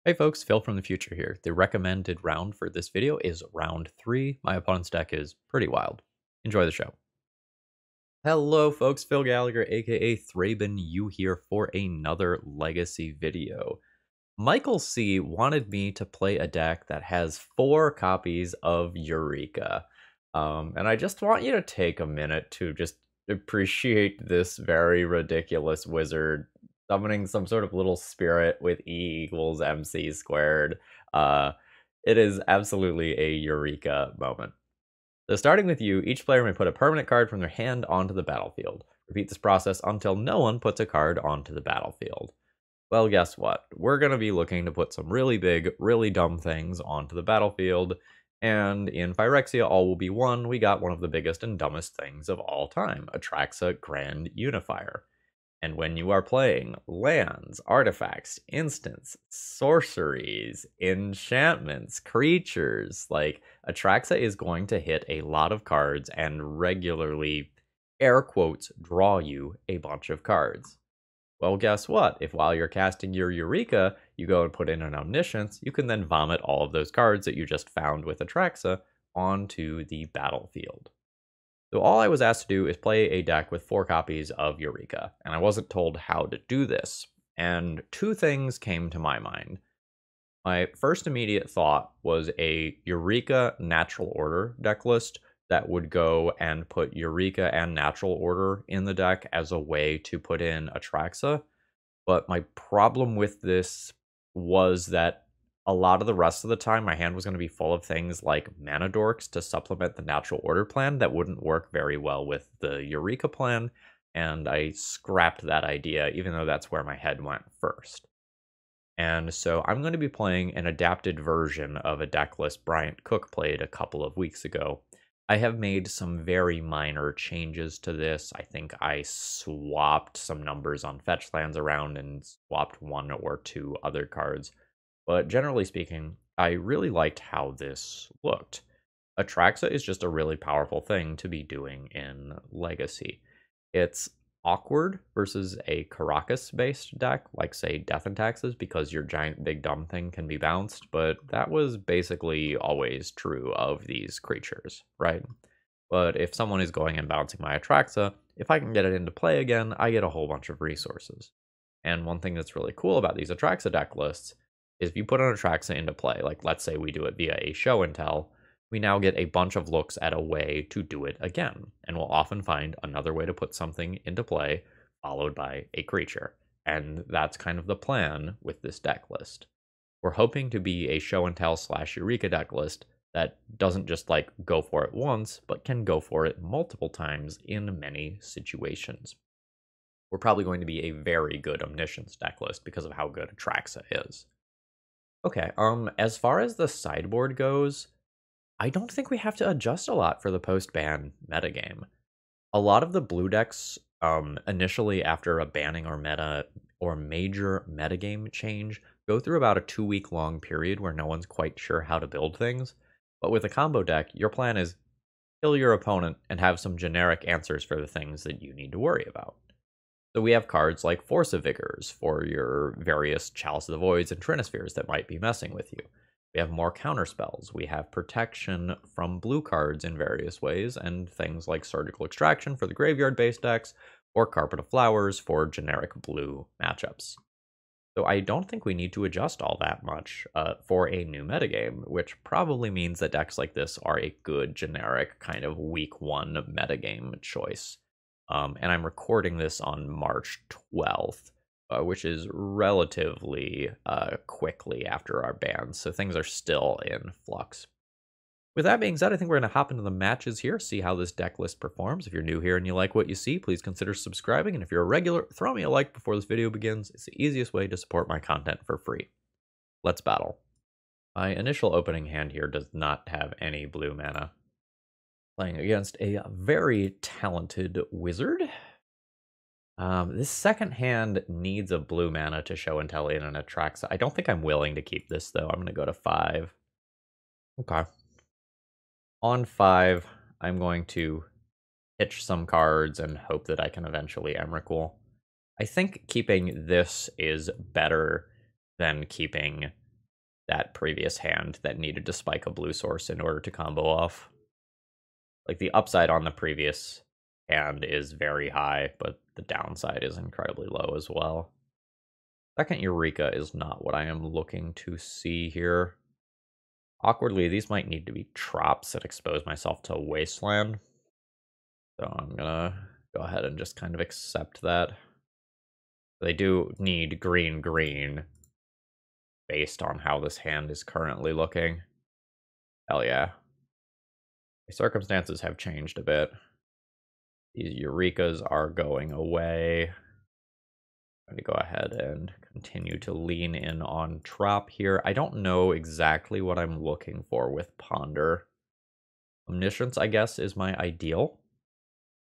Hey folks, Phil from the future here. The recommended round for this video is round 3. My opponent's deck is pretty wild. Enjoy the show. Hello folks, Phil Gallagher aka ThrabenU here for another Legacy video. Michael C wanted me to play a deck that has 4 copies of Eureka. And I just want you to take a minute to just appreciate this very ridiculous wizard summoning some sort of little spirit with E equals MC squared. Uh, it is absolutely a Eureka moment. So starting with you, each player may put a permanent card from their hand onto the battlefield. Repeat this process until no one puts a card onto the battlefield. Well, guess what? We're going to be looking to put some really big, really dumb things onto the battlefield, and in Phyrexia All Will Be One, we got one of the biggest and dumbest things of all time, Atraxa Grand Unifier. And when you are playing lands, artifacts, instants, sorceries, enchantments, creatures, like Atraxa is going to hit a lot of cards and regularly, air quotes, draw you a bunch of cards. Well, guess what? If while you're casting your Eureka, you go and put in an Omniscience, you can then vomit all of those cards that you just found with Atraxa onto the battlefield. So all I was asked to do is play a deck with 4 copies of Eureka, and I wasn't told how to do this. And 2 things came to my mind. My first immediate thought was a Eureka Natural Order deck list that would go and put Eureka and Natural Order in the deck as a way to put in Atraxa. But my problem with this was that a lot of the rest of the time, my hand was going to be full of things like mana dorks to supplement the Natural Order plan that wouldn't work very well with the Eureka plan, and I scrapped that idea, even though that's where my head went first. And so I'm going to be playing an adapted version of a deck list Bryant Cook played a couple of weeks ago. I have made some very minor changes to this. I think I swapped some numbers on fetch lands around and swapped 1 or 2 other cards. But generally speaking, I really liked how this looked. Atraxa is just a really powerful thing to be doing in Legacy. It's awkward versus a Caracas-based deck, like, say, Death and Taxes, because your giant big dumb thing can be bounced, but that was basically always true of these creatures, right? But if someone is going and bouncing my Atraxa, if I can get it into play again, I get a whole bunch of resources. And one thing that's really cool about these Atraxa deck lists is if you put an Atraxa into play, like let's say we do it via a show and tell, we now get a bunch of looks at a way to do it again, and we'll often find another way to put something into play, followed by a creature. And that's kind of the plan with this deck list. We're hoping to be a show and tell / Eureka deck list that doesn't just like go for it once, but can go for it multiple times in many situations. We're probably going to be a very good Omniscience deck list because of how good Atraxa is. Okay, as far as the sideboard goes, I don't think we have to adjust a lot for the post-ban metagame. A lot of the blue decks, initially after a banning or major metagame change, go through about a 2-week-long period where no one's quite sure how to build things. But with a combo deck, your plan is kill your opponent and have some generic answers for the things that you need to worry about. So we have cards like Force of Vigors for your various Chalice of the Voids and Trinispheres that might be messing with you. We have more counterspells. We have protection from blue cards in various ways, and things like Surgical Extraction for the graveyard-based decks, or Carpet of Flowers for generic blue matchups. So I don't think we need to adjust all that much for a new metagame, which probably means that decks like this are a good generic kind of week 1 metagame choice. And I'm recording this on March 12th, which is relatively quickly after our ban, so things are still in flux. With that being said, I think we're going to hop into the matches here, see how this deck list performs. If you're new here and you like what you see, please consider subscribing, and if you're a regular, throw me a like before this video begins. It's the easiest way to support my content for free. Let's battle. My initial opening hand here does not have any blue mana. Playing against a very talented wizard. This second hand needs a blue mana to show and tell in an Atraxa. I don't think I'm willing to keep this, though. I'm going to go to 5. Okay. On 5, I'm going to pitch some cards and hope that I can eventually Emrakul. I think keeping this is better than keeping that previous hand that needed to spike a blue source in order to combo off. Like, the upside on the previous hand is very high, but the downside is incredibly low as well. Second Eureka is not what I am looking to see here. Awkwardly, these might need to be traps that expose myself to Wasteland. So I'm gonna go ahead and just kind of accept that. They do need green based on how this hand is currently looking. Hell yeah. The circumstances have changed a bit. These Eurekas are going away. I'm going to go ahead and continue to lean in on Trop here. I don't know exactly what I'm looking for with Ponder. Omniscience, I guess, is my ideal.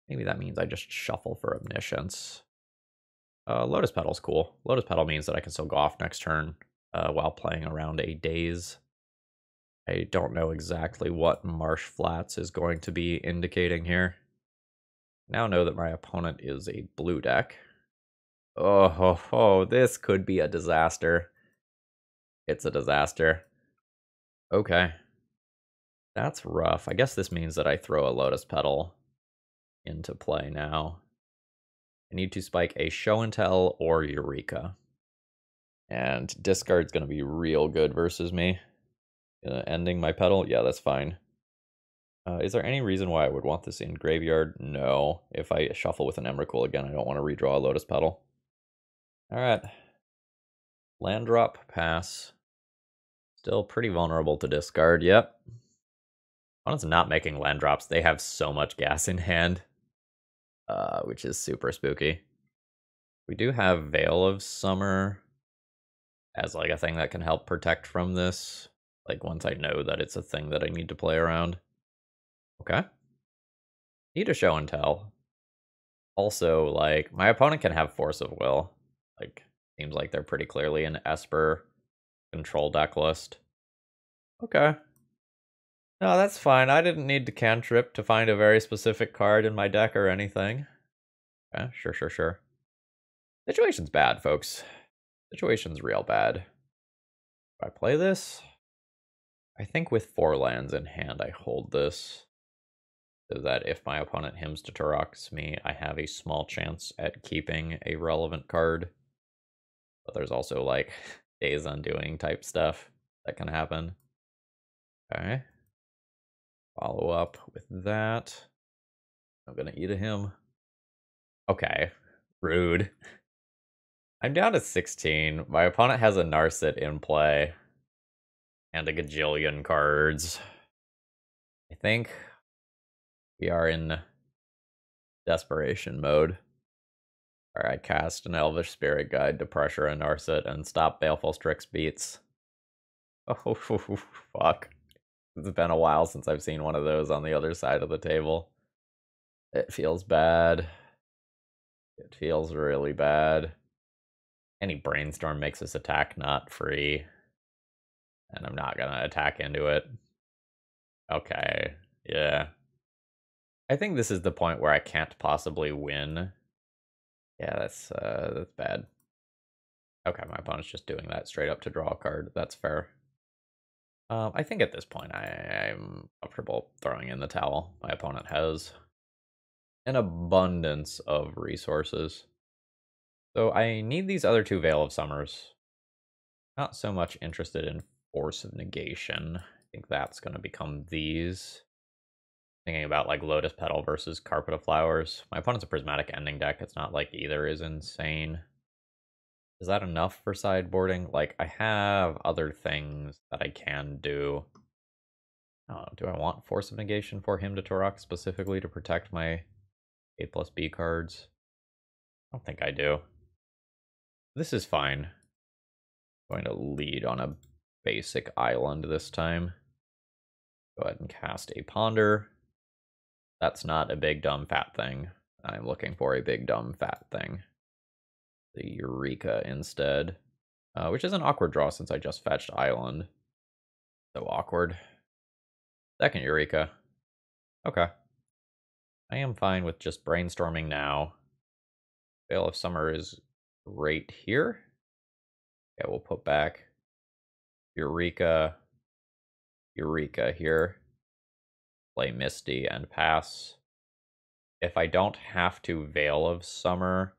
Maybe that means I just shuffle for Omniscience. Lotus Petal's cool. Lotus Petal means that I can still go off next turn while playing around a Daze. I don't know exactly what Marsh Flats is going to be indicating here. Now know that my opponent is a blue deck. Oh, this could be a disaster. It's a disaster. Okay. That's rough. I guess this means that I throw a Lotus Petal into play now. I need to spike a Show and Tell or Eureka. And discard's going to be real good versus me. Ending my petal? Yeah, that's fine. Is there any reason why I would want this in graveyard? No. If I shuffle with an Emrakul again, I don't want to redraw a Lotus Petal. Alright. Land drop, pass. Still pretty vulnerable to discard, yep. Opponent's not making land drops. They have so much gas in hand, which is super spooky. We do have Veil of Summer as like a thing that can help protect from this. Like once I know that it's a thing that I need to play around. Okay. Need a Show and Tell. Also, like, my opponent can have Force of Will. Like, seems like they're pretty clearly an Esper control deck list. Okay. No, that's fine. I didn't need to cantrip to find a very specific card in my deck or anything. Okay, sure. Situation's bad, folks. Situation's real bad. If I play this, I think with 4 lands in hand, I hold this. So that if my opponent hymns to Atraxa me, I have a small chance at keeping a relevant card. But there's also, like, Days Undoing type stuff that can happen. Okay. Follow up with that. I'm gonna eat a hymn. Okay. Rude. I'm down to 16. My opponent has a Narset in play. And a gajillion cards. I think we are in desperation mode. Alright, cast an Elvish Spirit Guide to pressure a Narset and stop Baleful Strix beats. Oh, fuck. It's been a while since I've seen one of those on the other side of the table. It feels bad. It feels really bad. Any Brainstorm makes this attack not free. And I'm not gonna attack into it. Okay, yeah. I think this is the point where I can't possibly win. Yeah, that's bad. Okay, my opponent's just doing that straight up to draw a card. That's fair. I think at this point I'm comfortable throwing in the towel. My opponent has an abundance of resources. So I need these other 2 Veil of Summers. Not so much interested in Force of Negation. I think that's going to become these. Thinking about like Lotus Petal versus Carpet of Flowers. My opponent's a Prismatic Ending deck. It's not like either is insane. Is that enough for sideboarding? Like, I have other things that I can do. I don't know, do I want Force of Negation for him to Atraxa specifically to protect my A+B cards? I don't think I do. This is fine. I'm going to lead on a basic island this time. Go ahead and cast a Ponder. That's not a big dumb fat thing. I'm looking for a big dumb fat thing. The Eureka instead. Which is an awkward draw since I just fetched Island. So awkward. Second Eureka. Okay. I am fine with just brainstorming now. Veil of Summer is right here. Okay, we'll put back Eureka here. Play Misty and pass. If I don't have to Veil of Summer,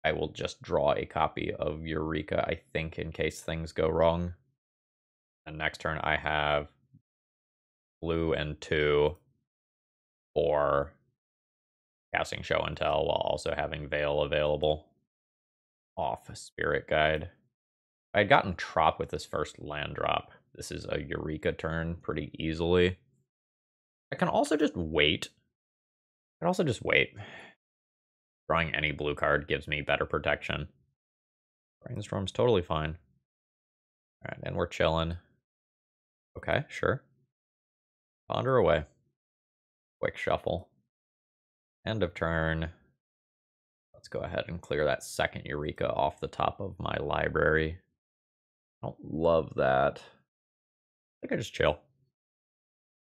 I will just draw a copy of Eureka, I think, in case things go wrong. And next turn I have blue and 2 for casting Show and Tell while also having Veil available. Off Spirit Guide. I had gotten Trop with this first land drop. This is a Eureka turn pretty easily. I can also just wait. Drawing any blue card gives me better protection. Brainstorm's totally fine. Alright, and we're chilling. Okay, sure. Ponder away. Quick shuffle. End of turn. Let's go ahead and clear that second Eureka off the top of my library. I don't love that. I think I just chill.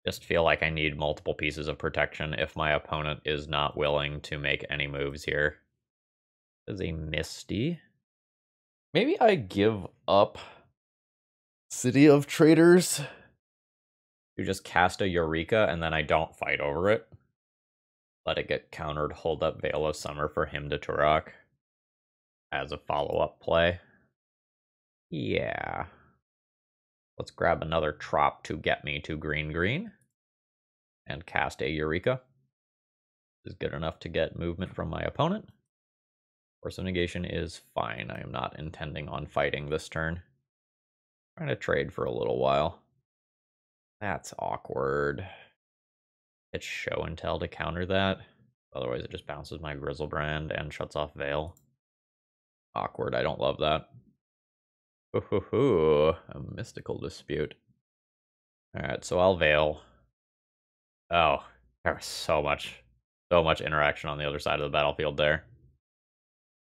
Just feel like I need multiple pieces of protection if my opponent is not willing to make any moves here. This is a Misty. Maybe I give up City of Traders. You just cast a Eureka and then I don't fight over it. Let it get countered, hold up Veil of Summer for him to Turok as a follow-up play. Yeah. Let's grab another Trop to get me to green and cast a Eureka. This is good enough to get movement from my opponent. Force of Negation is fine. I am not intending on fighting this turn. I'm trying to trade for a little while. That's awkward. It's Show and Tell to counter that. Otherwise it just bounces my Griselbrand and shuts off Veil. Awkward, I don't love that. Ooh, a Mystical Dispute. Alright, so I'll Veil. Oh, there was so much interaction on the other side of the battlefield there.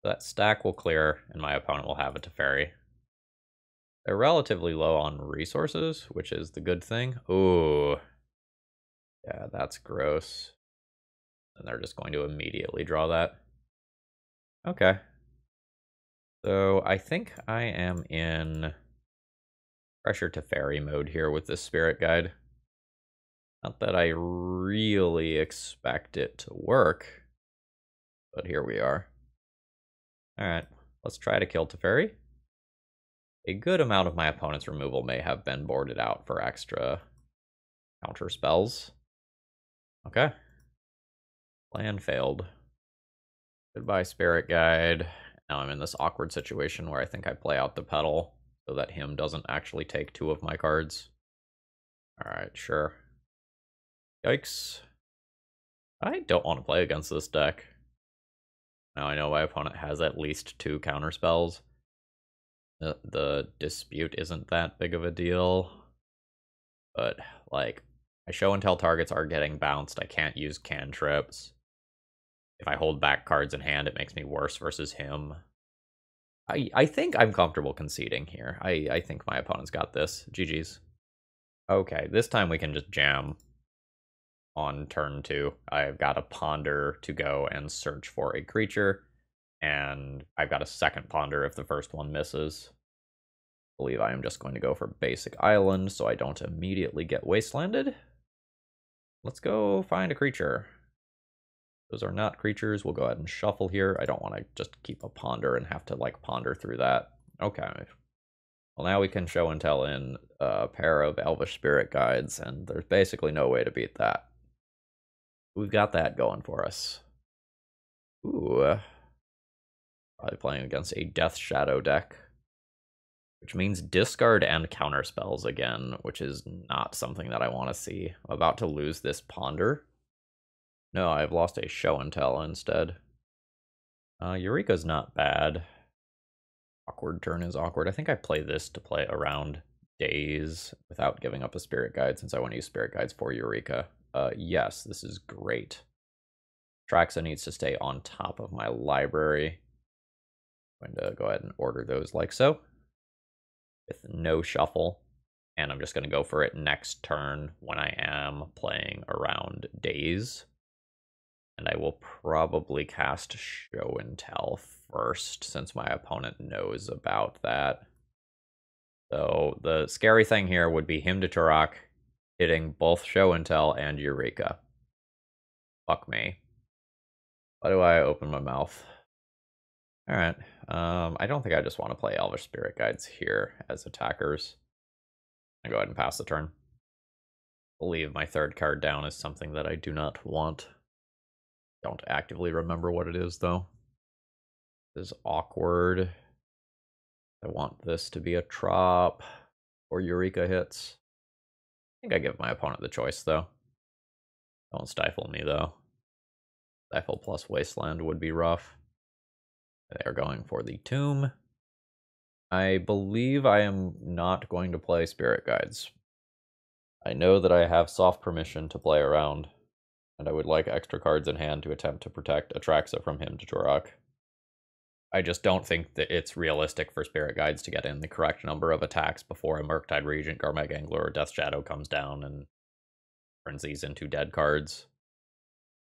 That stack will clear, and my opponent will have a Teferi. They're relatively low on resources, which is the good thing. Ooh. Yeah, that's gross. And they're just going to immediately draw that. Okay. So I think I am in Pressure Teferi mode here with this Spirit Guide. Not that I really expect it to work, but here we are. Alright, let's try to kill Teferi. A good amount of my opponent's removal may have been boarded out for extra counter spells. Okay. Plan failed. Goodbye, Spirit Guide. Now I'm in this awkward situation where I think I play out the Petal so that him doesn't actually take 2 of my cards. Alright, sure. Yikes. I don't want to play against this deck. Now I know my opponent has at least 2 counter spells. The dispute isn't that big of a deal. But, like, my Show and Tell targets are getting bounced. I can't use cantrips. If I hold back cards in hand, it makes me worse versus him. I think I'm comfortable conceding here. I think my opponent's got this. GG's. Okay, this time we can just jam on turn 2. I've got a Ponder to go and search for a creature, and I've got a second Ponder if the first one misses. I believe I am just going to go for basic island so I don't immediately get wastelanded. Let's go find a creature. Those are not creatures. We'll go ahead and shuffle here. I don't want to just keep a Ponder and have to, like, ponder through that. Okay. Well, now we can Show and Tell in a pair of Elvish Spirit Guides, and there's basically no way to beat that. We've got that going for us. Ooh. Probably playing against a Death Shadow deck, which means discard and counter spells again, which is not something that I want to see. I'm about to lose this Ponder. No, I've lost a Show and Tell instead. Eureka's not bad. Awkward turn is awkward. I think I play this to play around Days without giving up a Spirit Guide, since I want to use Spirit Guides for Eureka. Yes, this is great. Atraxa needs to stay on top of my library. I'm going to go ahead and order those like so, with no shuffle. And I'm just going to go for it next turn when I am playing around Days. And I will probably cast Show and Tell first, since my opponent knows about that. So the scary thing here would be him to Turok hitting both Show and Tell and Eureka. Fuck me. Why do I open my mouth? Alright. I don't think I just want to play Elvish Spirit Guides here as attackers. I'm gonna go ahead and pass the turn. Believe my third card down is something that I do not want. Don't actively remember what it is, though. This is awkward. I want this to be a trop or Eureka hits. I think I give my opponent the choice, though. Don't stifle me, though. Stifle plus Wasteland would be rough. They are going for the Tomb. I believe I am not going to play Spirit Guides. I know that I have soft permission to play around, and I would like extra cards in hand to attempt to protect Atraxa from him to Turok. I just don't think that it's realistic for Spirit Guides to get in the correct number of attacks before a Murktide Regent, Garmag Angler, or Death Shadow comes down and turns these into dead cards.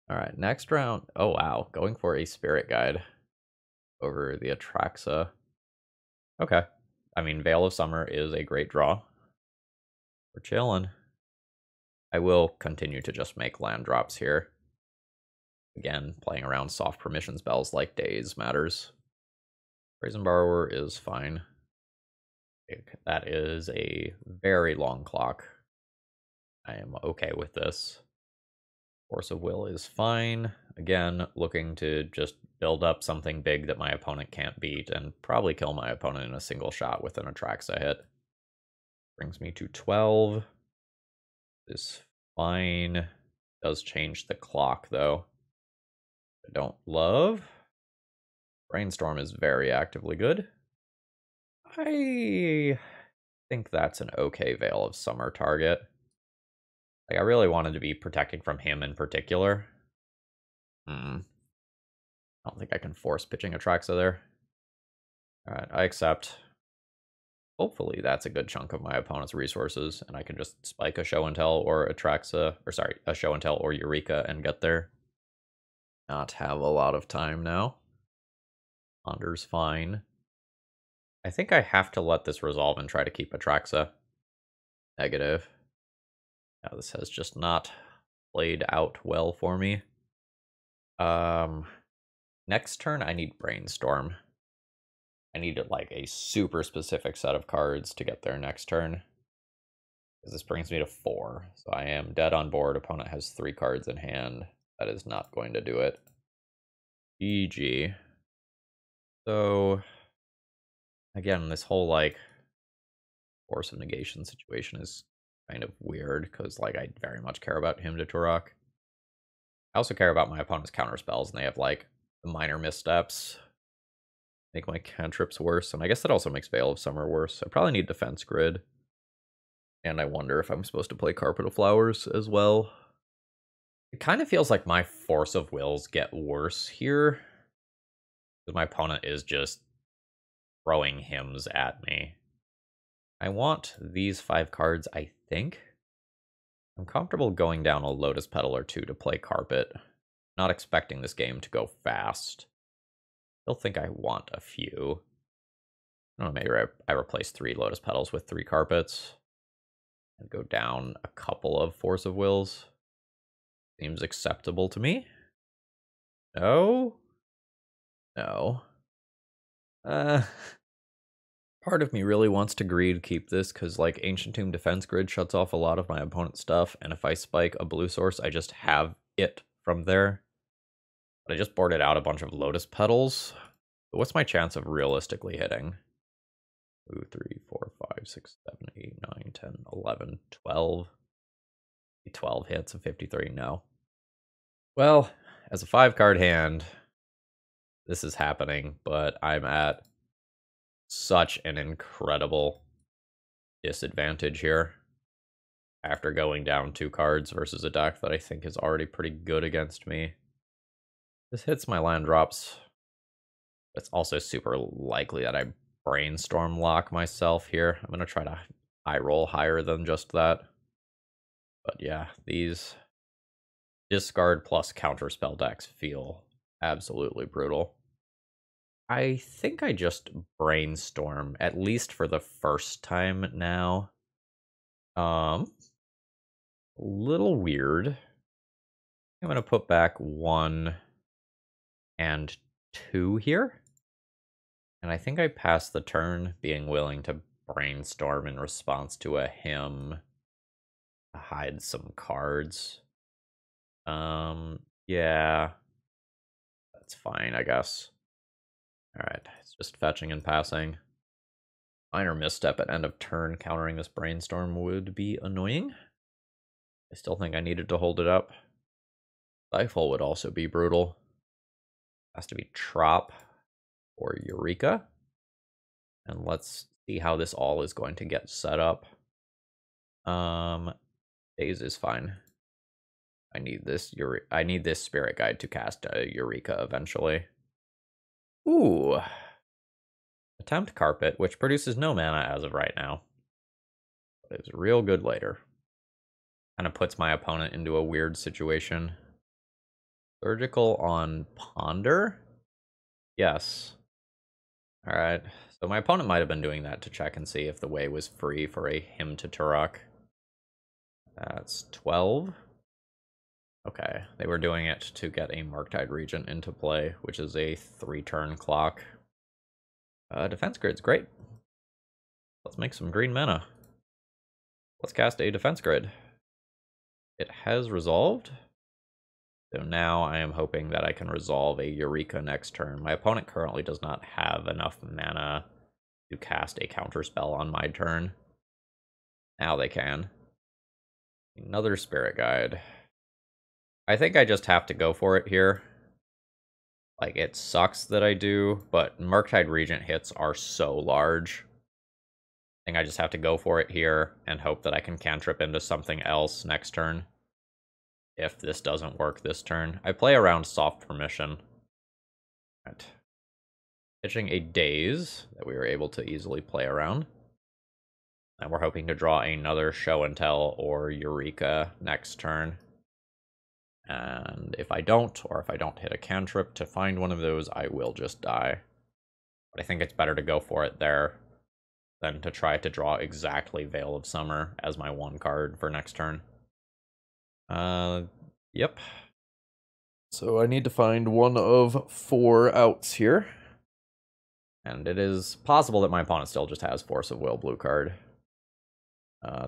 Alright, next round. Oh wow, going for a Spirit Guide over the Atraxa. Okay. I mean, Veil of Summer is a great draw. We're chilling. I will continue to just make land drops here. Again, playing around soft permission spells like Daze matters. Brazen Borrower is fine. That is a very long clock. I am okay with this. Force of Will is fine. Again, looking to just build up something big that my opponent can't beat and probably kill my opponent in a single shot with an Atraxa hit. Brings me to 12. Is fine. Does change the clock, though. I don't love. Brainstorm is very actively good. I think that's an okay Veil of Summer target. Like, I really wanted to be protecting from him in particular. I don't think I can force pitching Atraxa there. Alright, I accept. Hopefully that's a good chunk of my opponent's resources, and I can just spike a Show and Tell or Atraxa, or sorry, a Show and Tell or Eureka and get there. Not have a lot of time now. Ponder's fine. I think I have to let this resolve and try to keep Atraxa. Negative. Yeah, this has just not played out well for me. Next turn I need Brainstorm. I need like a super specific set of cards to get there next turn. Because this brings me to 4. So I am dead on board. Opponent has 3 cards in hand. That is not going to do it. GG. So again, this whole like Force of Negation situation is kind of weird because like I very much care about him to Turok. I also care about my opponent's counter spells, and they have like the minor missteps make my cantrips worse, and I guess that also makes Veil of Summer worse. I probably need Defense Grid, and I wonder if I'm supposed to play Carpet of Flowers as well. It kind of feels like my Force of Wills get worse here, because my opponent is just throwing hymns at me. I want these 5 cards, I think. I'm comfortable going down a Lotus Petal or 2 to play Carpet. Not expecting this game to go fast. Still think I want a few. I don't know, maybe I replace 3 Lotus Petals with 3 Carpets. And go down a couple of Force of Wills. Seems acceptable to me. No? No. Part of me really wants to greed keep this, because like Ancient Tomb Defense Grid shuts off a lot of my opponent's stuff, and if I spike a blue source, I just have it from there. But I just boarded out a bunch of Lotus Petals. But what's my chance of realistically hitting? 2, 3, 4, 5, 6, 7, 8, 9, 10, 11, 12. 12 hits of 53, no. Well, as a 5-card hand, this is happening, but I'm at such an incredible disadvantage here. After going down 2 cards versus a deck that I think is already pretty good against me. This hits my land drops. It's also super likely that I Brainstorm lock myself here. I'm going to try to high roll higher than just that. But yeah, these discard plus counterspell decks feel absolutely brutal. I think I just brainstorm, at least for the first time now. A little weird. I'm gonna put back 1 and 2 here. And I think I passed the turn being willing to brainstorm in response to a hymn to hide some cards. Yeah. That's fine, I guess. Alright, it's just fetching and passing. Minor misstep at end of turn countering this brainstorm would be annoying. I still think I needed to hold it up. Stifle would also be brutal. Has to be Trop or Eureka. And let's see how this all is going to get set up. Daze is fine. I need this spirit guide to cast Eureka eventually. Ooh. Attempt Carpet, which produces no mana as of right now. But it's real good later. Kind of puts my opponent into a weird situation. Surgical on Ponder? Yes. Alright. So my opponent might have been doing that to check and see if the way was free for a Hymn to Turok. That's 12. Okay, they were doing it to get a Murktide Regent into play, which is a 3-turn clock. Defense Grid's great. Let's make some green mana. Let's cast a Defense Grid. It has resolved. So now I am hoping that I can resolve a Eureka next turn. My opponent currently does not have enough mana to cast a counterspell on my turn. Now they can. Another Spirit Guide. I think I just have to go for it here. Like, it sucks that I do, but Murktide Regent hits are so large. I think I just have to go for it here and hope that I can cantrip into something else next turn. If this doesn't work this turn. I play around Soft Permission. Right. Pitching a Daze that we were able to easily play around. And we're hoping to draw another Show and Tell or Eureka next turn. And if I don't, or if I don't hit a cantrip to find one of those, I will just die. But I think it's better to go for it there than to try to draw exactly Veil of Summer as my 1 card for next turn. Yep. So I need to find one of 4 outs here. And it is possible that my opponent still just has Force of Will blue card.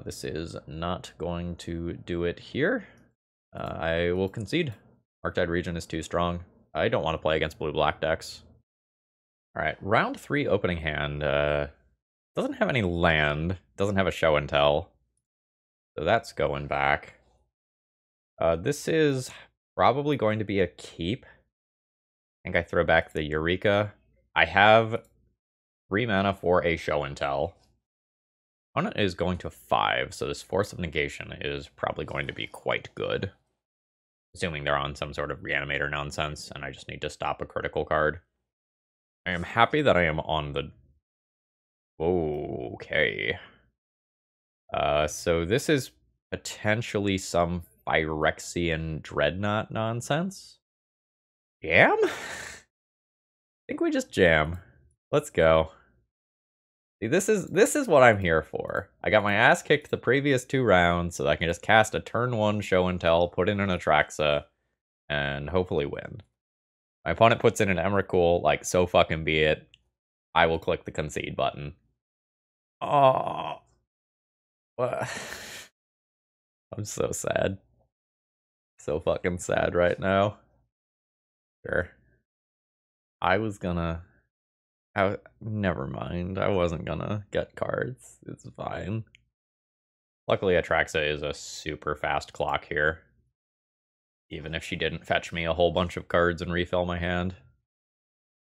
This is not going to do it here. I will concede. Murktide Regent is too strong. I don't want to play against blue-black decks. Alright, round 3 opening hand. Doesn't have any land. Doesn't have a show and tell. So that's going back. This is probably going to be a keep. I think I throw back the Eureka. I have 3 mana for a show and tell. Opponent is going to 5, so this Force of Negation is probably going to be quite good. Assuming they're on some sort of Reanimator nonsense, and I just need to stop a critical card. I am happy that I am on the... Okay. So this is potentially some Phyrexian Dreadnought nonsense. Jam? I think we just jam. Let's go. See, this is what I'm here for. I got my ass kicked the previous 2 rounds, so that I can just cast a turn 1 show and tell, put in an Atraxa, and hopefully win. My opponent puts in an Emrakul, like, so fucking be it. I will click the concede button. Oh. What? I'm so sad. So fucking sad right now. Sure. I was gonna... never mind. I wasn't gonna get cards. It's fine. Luckily, Atraxa is a super fast clock here. Even if she didn't fetch me a whole bunch of cards and refill my hand.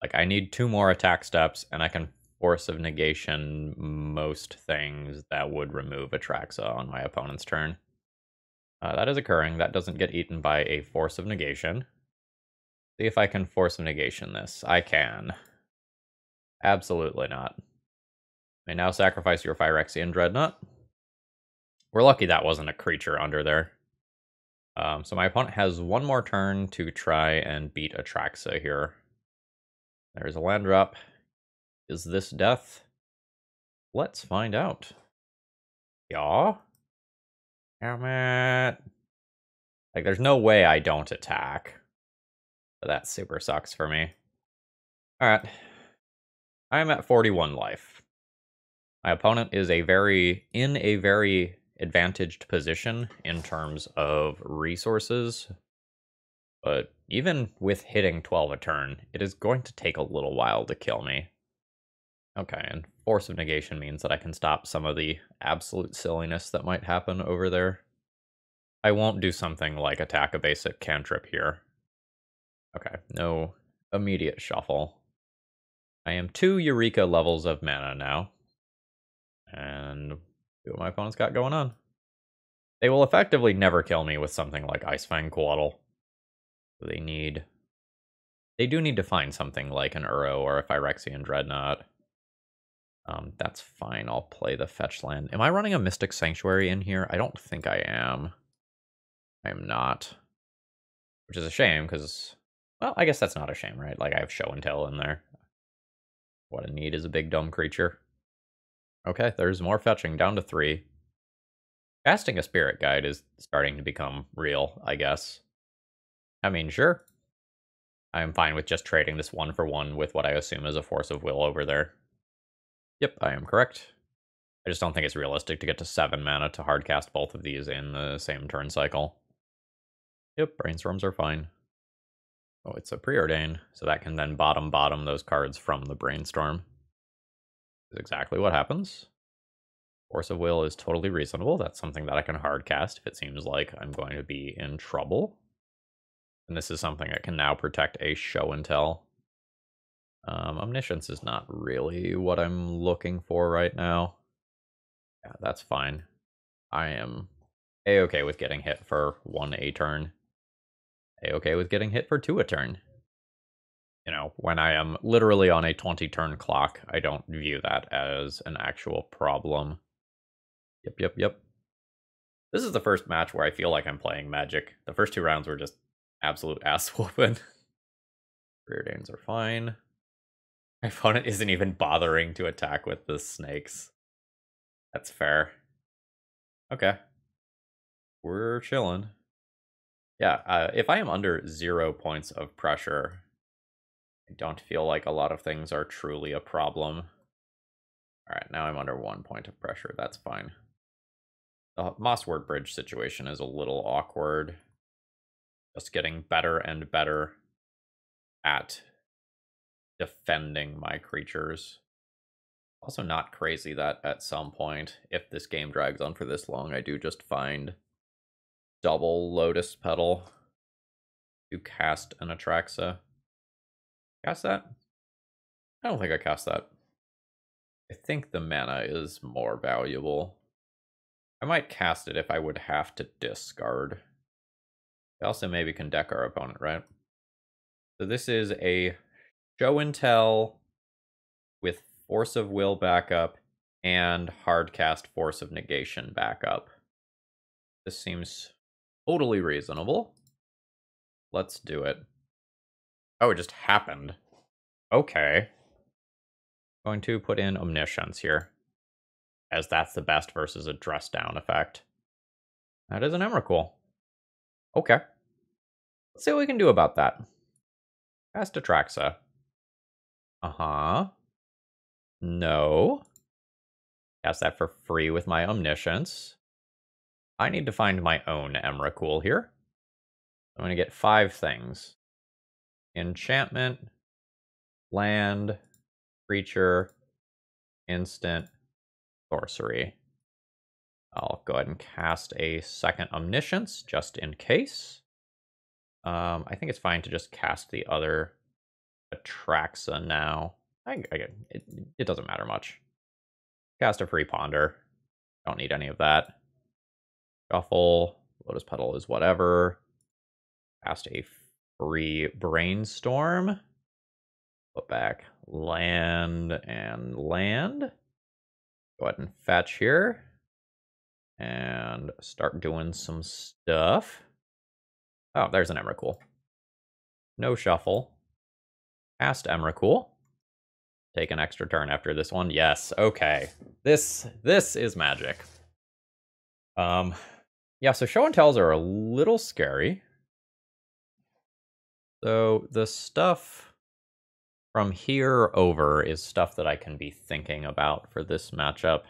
Like, I need 2 more attack steps, and I can Force of Negation most things that would remove Atraxa on my opponent's turn. That is occurring. That doesn't get eaten by a Force of Negation. See if I can Force of Negation this. I can. Absolutely not. May now sacrifice your Phyrexian Dreadnought. We're lucky that wasn't a creature under there. So my opponent has 1 more turn to try and beat Atraxa here. There's a land drop. Is this death? Let's find out. Yeah. Damn it. Like, there's no way I don't attack. But that super sucks for me. Alright. I'm at 41 life. My opponent is in a very advantaged position in terms of resources. But even with hitting 12 a turn, it is going to take a little while to kill me. Okay, and Force of Negation means that I can stop some of the absolute silliness that might happen over there. I won't do something like attack a basic cantrip here. Okay, no immediate shuffle. I am 2 Eureka levels of mana now. And see what my opponent's got going on. They will effectively never kill me with something like Icefang Coatl. They do need to find something like an Uro or a Phyrexian Dreadnought. That's fine, I'll play the fetch land. Am I running a Mystic Sanctuary in here? I don't think I am. I am not. Which is a shame, because, well, I guess that's not a shame, right? Like, I have Show and Tell in there. What I need is a big dumb creature. Okay, there's more fetching, down to 3. Casting a Spirit Guide is starting to become real, I guess. I mean, sure. I'm fine with just trading this 1-for-1 with what I assume is a Force of Will over there. Yep, I am correct. I just don't think it's realistic to get to 7 mana to hardcast both of these in the same turn cycle. Yep, Brainstorms are fine. Oh, it's a Preordain, so that can then bottom those cards from the Brainstorm. Is exactly what happens. Force of Will is totally reasonable. That's something that I can hardcast if it seems like I'm going to be in trouble. And this is something that can now protect a Show and Tell. Omniscience is not really what I'm looking for right now. Yeah, that's fine. I am A-okay with getting hit for 1 a turn. A-okay with getting hit for 2 a turn. You know, when I am literally on a 20-turn clock, I don't view that as an actual problem. Yep. This is the first match where I feel like I'm playing Magic. The first 2 rounds were just absolute ass-whooping. Preordains are fine. My opponent isn't even bothering to attack with the snakes. That's fair. Okay. We're chilling. Yeah, if I am under 0 points of pressure, I don't feel like a lot of things are truly a problem. Alright, now I'm under 1 point of pressure. That's fine. The Mossword Bridge situation is a little awkward. Just getting better and better at defending my creatures. Also not crazy that at some point, if this game drags on for this long, I do just find double Lotus Petal to cast an Atraxa. Cast that? I don't think I cast that. I think the mana is more valuable. I might cast it if I would have to discard. I also maybe can deck our opponent, right? So this is a Show and Tell with Force of Will backup and hardcast Force of Negation backup. This seems totally reasonable. Let's do it. Oh, it just happened. Okay. Going to put in Omniscience here, as that's the best versus a dress down effect. That is an Emrakul. Okay. Let's see what we can do about that. Cast Atraxa. Uh-huh. No. Cast that for free with my Omniscience. I need to find my own Emrakul here. I'm going to get 5 things. Enchantment, land, creature, instant, sorcery. I'll go ahead and cast a second Omniscience, just in case. I think it's fine to just cast the other Atraxa now. It doesn't matter much. Cast a free Ponder. Don't need any of that. Shuffle. Lotus Petal is whatever. Cast a free Brainstorm. Put back land and land. Go ahead and fetch here. And start doing some stuff. Oh, there's an Emrakul. No shuffle. Cast Emrakul. Take an extra turn after this one. Yes, okay. This is magic. Yeah, so show and tells are a little scary. So the stuff from here over is stuff that I can be thinking about for this matchup.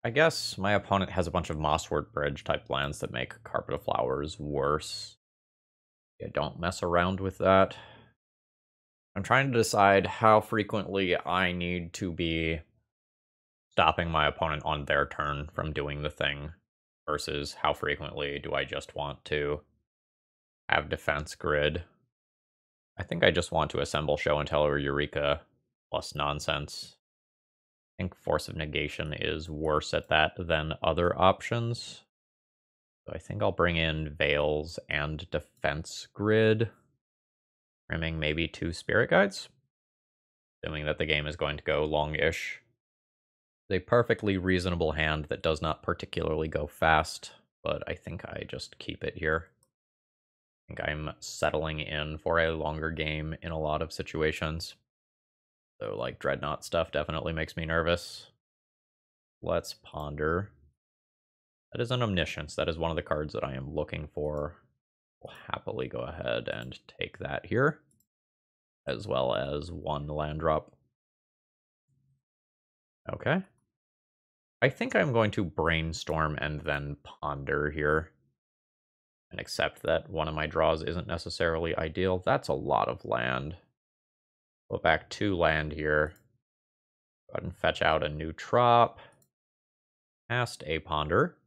I guess my opponent has a bunch of Mosswort Bridge type lands that make Carpet of Flowers worse. Yeah, don't mess around with that. I'm trying to decide how frequently I need to be stopping my opponent on their turn from doing the thing versus how frequently do I just want to have defense grid. I think I just want to assemble Show and Tell or Eureka plus nonsense. I think Force of Negation is worse at that than other options. So I think I'll bring in Veils and Defense Grid. Rimming maybe 2 Spirit Guides. Assuming that the game is going to go long-ish. A perfectly reasonable hand that does not particularly go fast, but I think I just keep it here. I think I'm settling in for a longer game in a lot of situations. So like Dreadnought stuff definitely makes me nervous. Let's ponder. That is an Omniscience. That is one of the cards that I am looking for. We'll happily go ahead and take that here, as well as 1 land drop. Okay. I think I'm going to brainstorm and then ponder here. And accept that one of my draws isn't necessarily ideal. That's a lot of land. Go back 2 land here. Go ahead and fetch out a new trop. Cast a ponder.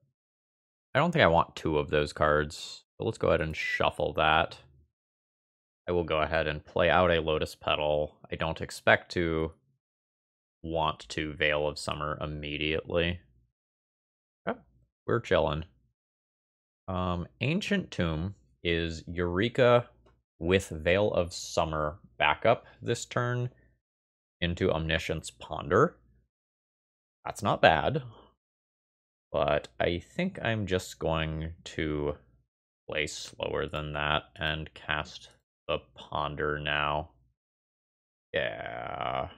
I don't think I want 2 of those cards, but let's go ahead and shuffle that. I will go ahead and play out a Lotus Petal. I don't expect to want to Veil of Summer immediately. Okay, we're chilling. Ancient Tomb is Eureka with Veil of Summer backup this turn into Omniscience Ponder. That's not bad, but I think I'm just going to play slower than that and cast the Ponder now. Yeah,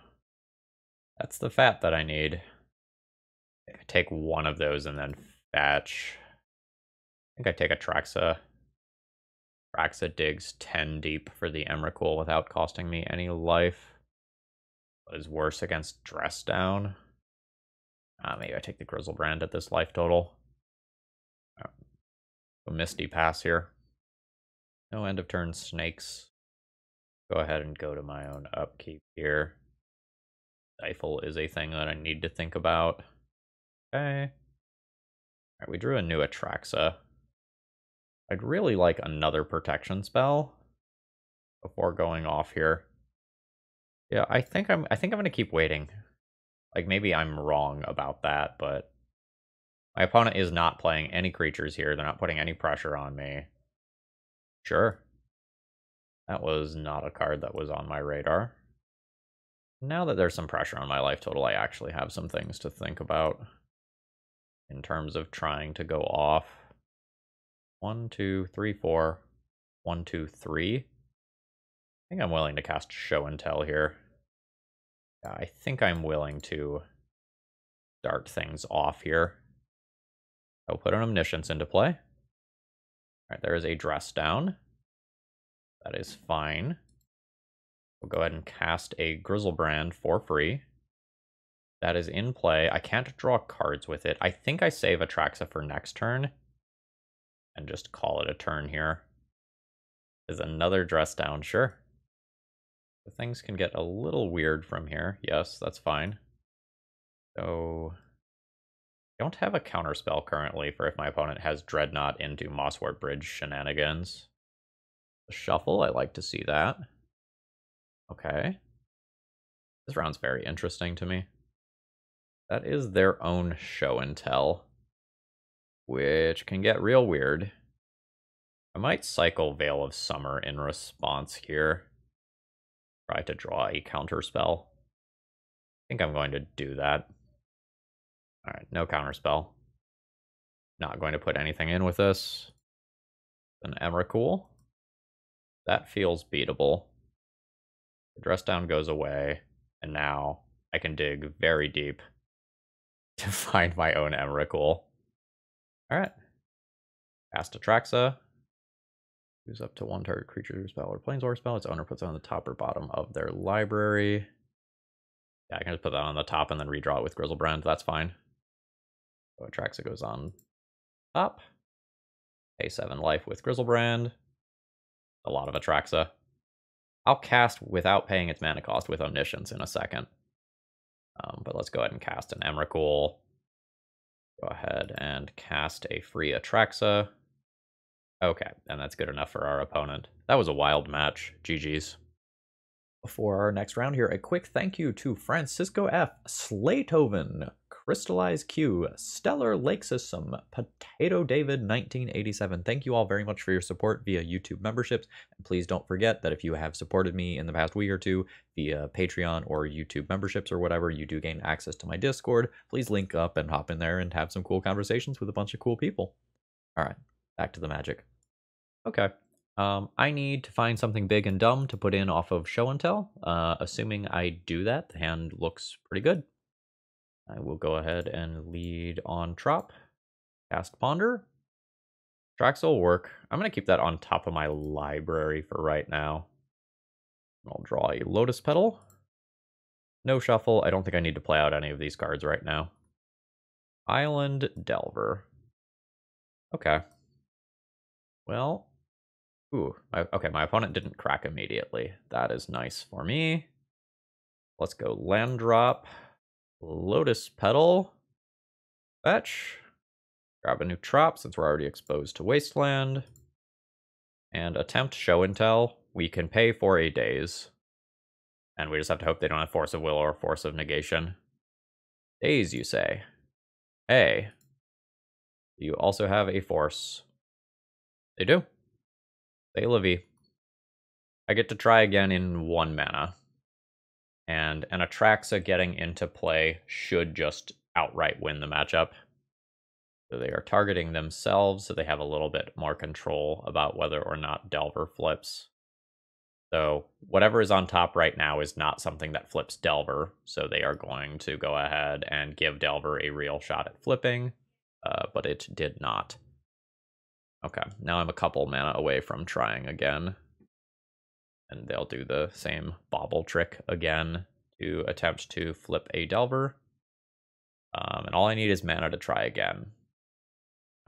that's the fat that I need. I take 1 of those and then fetch. I think I take Atraxa. Atraxa digs 10 deep for the Emrakul without costing me any life. What is worse against Dress Down? Maybe I take the Griselbrand at this life total. A Misty Pass here. No end of turn snakes. Go ahead and go to my own upkeep here. Stifle is a thing that I need to think about. Okay. Alright, we drew a new Atraxa. I'd really like another protection spell before going off here. Yeah, I think I'm gonna keep waiting. Like maybe I'm wrong about that, but my opponent is not playing any creatures here. They're not putting any pressure on me. Sure. That was not a card that was on my radar. Now that there's some pressure on my life total, I actually have some things to think about in terms of trying to go off. 1, 2, 3, 4. 1, 2, 3. I think I'm willing to cast Show and Tell here. Yeah, I think I'm willing to start things off here. I'll put an Omniscience into play. Alright, there is a Dress Down. That is fine. We'll go ahead and cast a Griselbrand for free. That is in play. I can't draw cards with it. I think I save Atraxa for next turn and just call it a turn here. Is another Dress Down, sure. The things can get a little weird from here. Yes, that's fine. So I don't have a counterspell currently for if my opponent has Dreadnought into Mosswort Bridge shenanigans. The shuffle, I like to see that. Okay. This round's very interesting to me. That is their own Show and Tell, which can get real weird. I might cycle Veil of Summer in response here. Try to draw a counterspell. I think I'm going to do that. Alright, no counterspell. Not going to put anything in with this. An Emrakul. That feels beatable. The dress down goes away, and now I can dig very deep to find my own Emrakul. Alright. Cast Atraxa. Use up to one target creature spell or planeswalker spell. Its owner puts it on the top or bottom of their library. Yeah, I can just put that on the top and then redraw it with Griselbrand. That's fine. So Atraxa goes on top. Pay 7 life with Griselbrand. A lot of Atraxa. I'll cast without paying its mana cost with Omniscience in a second. But let's go ahead and cast an Emrakul. Go ahead and cast a free Atraxa. Okay, and that's good enough for our opponent. That was a wild match. GG's. Before our next round here, a quick thank you to Francisco F, Slaytoven, Crystallized Q, Stellar Lake System, Potato David 1987. Thank you all very much for your support via YouTube memberships. And please don't forget that if you have supported me in the past week or two via Patreon or YouTube memberships or whatever, you do gain access to my Discord. Please link up and hop in there and have some cool conversations with a bunch of cool people. All right, back to the magic. Okay. I need to find something big and dumb to put in off of Show and Tell. Assuming I do that, the hand looks pretty good. I will go ahead and lead on Trop. Cast Ponder. Atraxa will work. I'm going to keep that on top of my library for right now. I'll draw a Lotus Petal. No shuffle. I don't think I need to play out any of these cards right now. Island Delver. Okay. Well... Ooh, okay, my opponent didn't crack immediately. That is nice for me. Let's go land drop, Lotus Petal, fetch, grab a new Trop since we're already exposed to Wasteland, and attempt Show and Tell. We can pay for a Daze, and we just have to hope they don't have Force of Will or Force of Negation. Daze, you say? Hey, you also have a Force. They do. Levy. I get to try again in 1 mana. And an Atraxa getting into play should just outright win the matchup. So they are targeting themselves, so they have a little bit more control about whether or not Delver flips. So whatever is on top right now is not something that flips Delver, so they are going to go ahead and give Delver a real shot at flipping, but it did not. Okay, now I'm a couple mana away from trying again. And they'll do the same bobble trick again to attempt to flip a Delver. And all I need is mana to try again.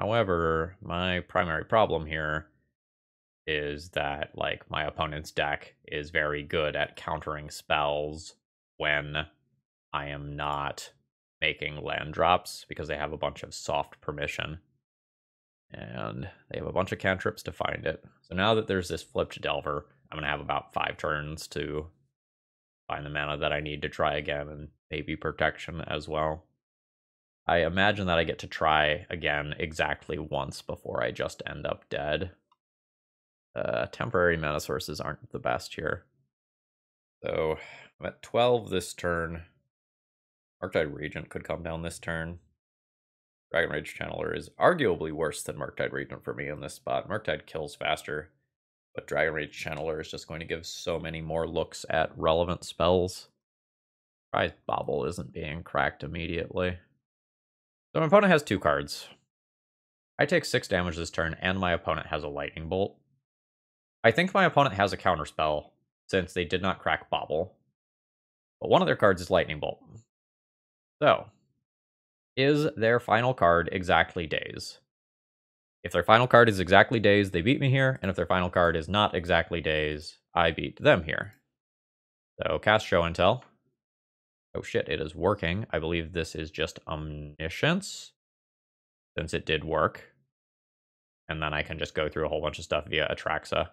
However, my primary problem here is that, like, my opponent's deck is very good at countering spells when I am not making land drops, because they have a bunch of soft permission. And they have a bunch of cantrips to find it. So now that there's this flipped Delver, I'm going to have about 5 turns to find the mana that I need to try again, and maybe protection as well. I imagine that I get to try again exactly once before I just end up dead. Temporary mana sources aren't the best here. So I'm at 12 this turn. Murktide Regent could come down this turn. Dragon Rage Channeler is arguably worse than Murktide Regent for me in this spot. Murktide kills faster, but Dragon Rage Channeler is just going to give so many more looks at relevant spells. Prize Bobble isn't being cracked immediately. So my opponent has 2 cards. I take 6 damage this turn, and my opponent has a Lightning Bolt. I think my opponent has a counterspell, since they did not crack Bobble. But one of their cards is Lightning Bolt. So, is their final card exactly Daze? If their final card is exactly Daze, they beat me here, and if their final card is not exactly Daze, I beat them here. So, cast Show and Tell. Oh shit, it is working. I believe this is just Omniscience, since it did work. And then I can just go through a whole bunch of stuff via Atraxa.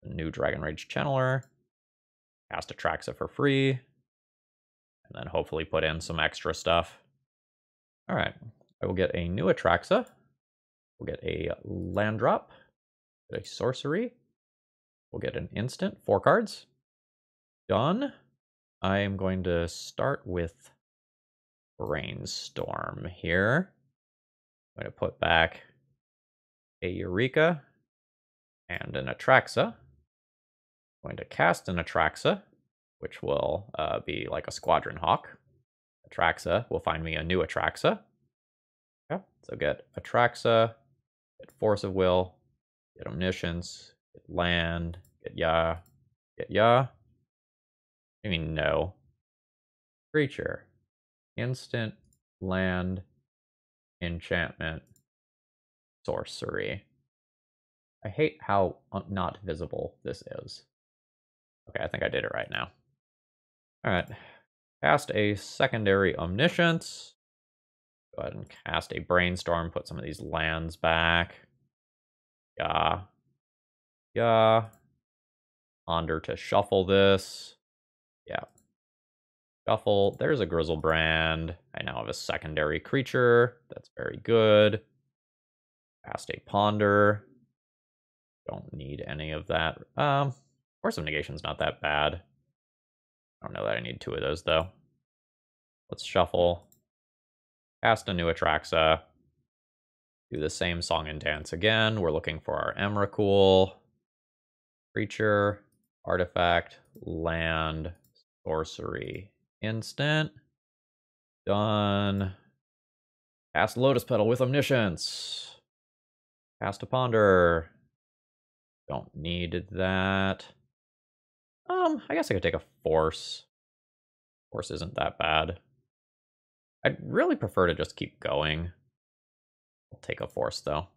New Dragon Rage Channeler. Cast Atraxa for free. And then hopefully put in some extra stuff. Alright, I will get a new Atraxa. We'll get a land drop. Get a sorcery. We'll get an instant. 4 cards. Done. I am going to start with Brainstorm here. I'm going to put back a Eureka and an Atraxa. Going to cast an Atraxa, which will be like a Squadron Hawk. Atraxa will find me a new Atraxa. Okay, so get Atraxa, get Force of Will, get Omniscience, get Land, get Ya, get Ya. I mean, no. Creature. Instant, land, enchantment, sorcery. I hate how not visible this is. Okay, I think I did it right now. Alright. Cast a secondary Omniscience. Go ahead and cast a Brainstorm, put some of these lands back. Yeah. Yeah. Ponder to shuffle this. Yeah. Shuffle. There's a Griselbrand. I now have a secondary creature. That's very good. Cast a Ponder. Don't need any of that. Force of Negation's not that bad. I don't know that I need 2 of those, though. Let's shuffle. Cast a new Atraxa. Do the same song and dance again. We're looking for our Emrakul. Creature, artifact, land, sorcery, instant. Done. Cast Lotus Petal with Omniscience. Cast a Ponder. Don't need that. I guess I could take a Force. Force isn't that bad. I'd really prefer to just keep going. I'll take a Force, though.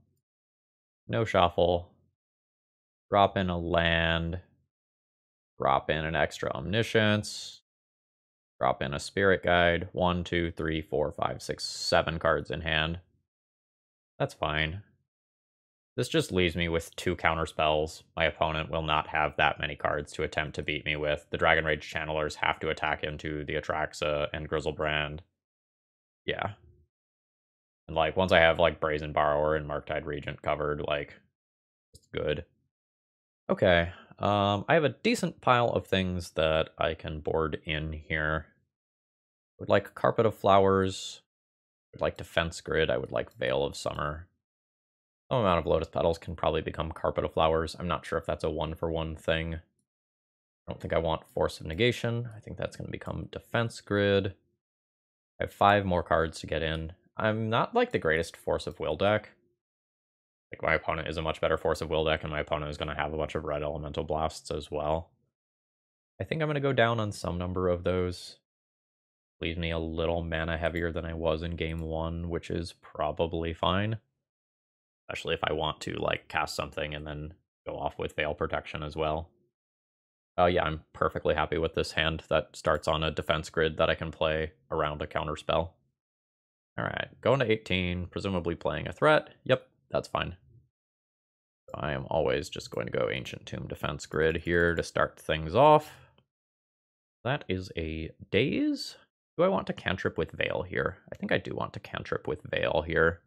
No shuffle. Drop in a land. Drop in an extra Omniscience. Drop in a Spirit Guide. 1, 2, 3, 4, 5, 6, 7 cards in hand. That's fine. This just leaves me with 2 counter spells. My opponent will not have that many cards to attempt to beat me with. The Dragon Rage Channelers have to attack into the Atraxa and Griselbrand. Yeah. And like once I have like Brazen Borrower and Marktide Regent covered, like it's good. Okay. I have a decent pile of things that I can board in here. I would like Carpet of Flowers. I would like Defense Grid. I would like Veil of Summer. Some amount of Lotus Petals can probably become Carpet of Flowers. I'm not sure if that's a 1-for-1 thing. I don't think I want Force of Negation. I think that's going to become Defense Grid. I have 5 more cards to get in. I'm not like the greatest Force of Will deck. Like my opponent is a much better Force of Will deck, and my opponent is going to have a bunch of red Elemental Blasts as well. I think I'm going to go down on some number of those. Leaves me a little mana heavier than I was in game 1, which is probably fine. Especially if I want to like cast something and then go off with Veil Protection as well. Yeah, I'm perfectly happy with this hand that starts on a defense grid that I can play around a counter spell. Alright, going to 18, presumably playing a threat. Yep, that's fine. I am always just going to go Ancient Tomb Defense Grid here to start things off. That is a Daze. Do I want to cantrip with Veil here? I think I do want to cantrip with Veil here.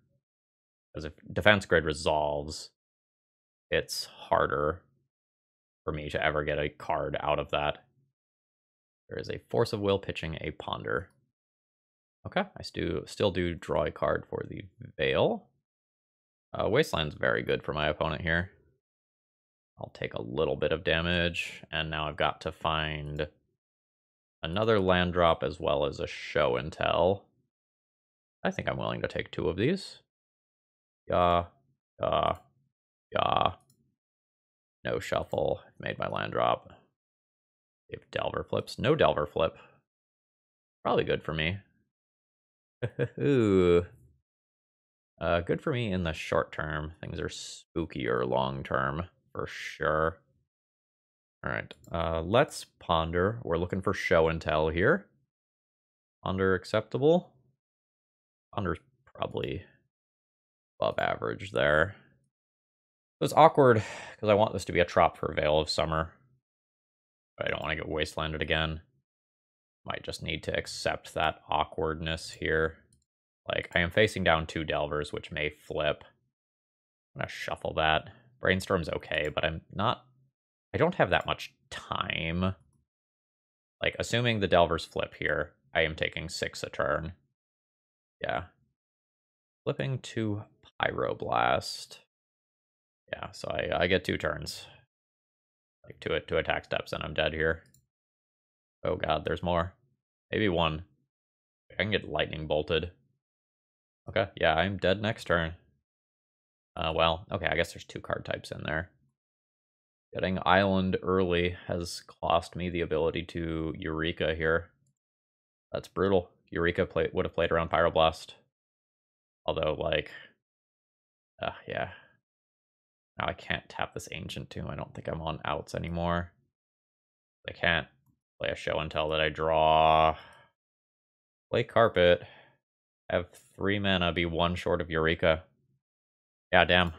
Because if Defense Grid resolves, it's harder for me to ever get a card out of that. There is a Force of Will pitching a Ponder. Okay, I still do draw a card for the Veil. Wasteland's very good for my opponent here. I'll take a little bit of damage, and now I've got to find another land drop as well as a show and tell. I think I'm willing to take 2 of these. Yeah. No shuffle. I've made my land drop. If Delver flips. No Delver flip. Probably good for me. Ooh. Good for me in the short term. Things are spookier long term, for sure. Alright, let's ponder. We're looking for show and tell here. Ponder acceptable. Ponder's probably above average there. It was awkward, because I want this to be a trop for Veil of Summer. But I don't want to get wastelanded again. Might just need to accept that awkwardness here. Like, I am facing down 2 Delvers, which may flip. I'm gonna shuffle that. Brainstorm's okay, but I don't have that much time. Like, assuming the Delvers flip here, I am taking 6 a turn. Yeah. Flipping to Pyroblast. Yeah, so I get 2 turns. Like two attack steps and I'm dead here. Oh god, there's more. Maybe one. I can get lightning bolted. Okay, yeah, I'm dead next turn. Well, okay, I guess there's 2 card types in there. Getting island early has cost me the ability to Eureka here. That's brutal. Eureka would have played around Pyroblast. Although, like, yeah. Now I can't tap this Ancient Tomb. I don't think I'm on outs anymore. I can't play a show and tell that I draw. Play Carpet. Have 3 mana, be 1 short of Eureka. Yeah, damn.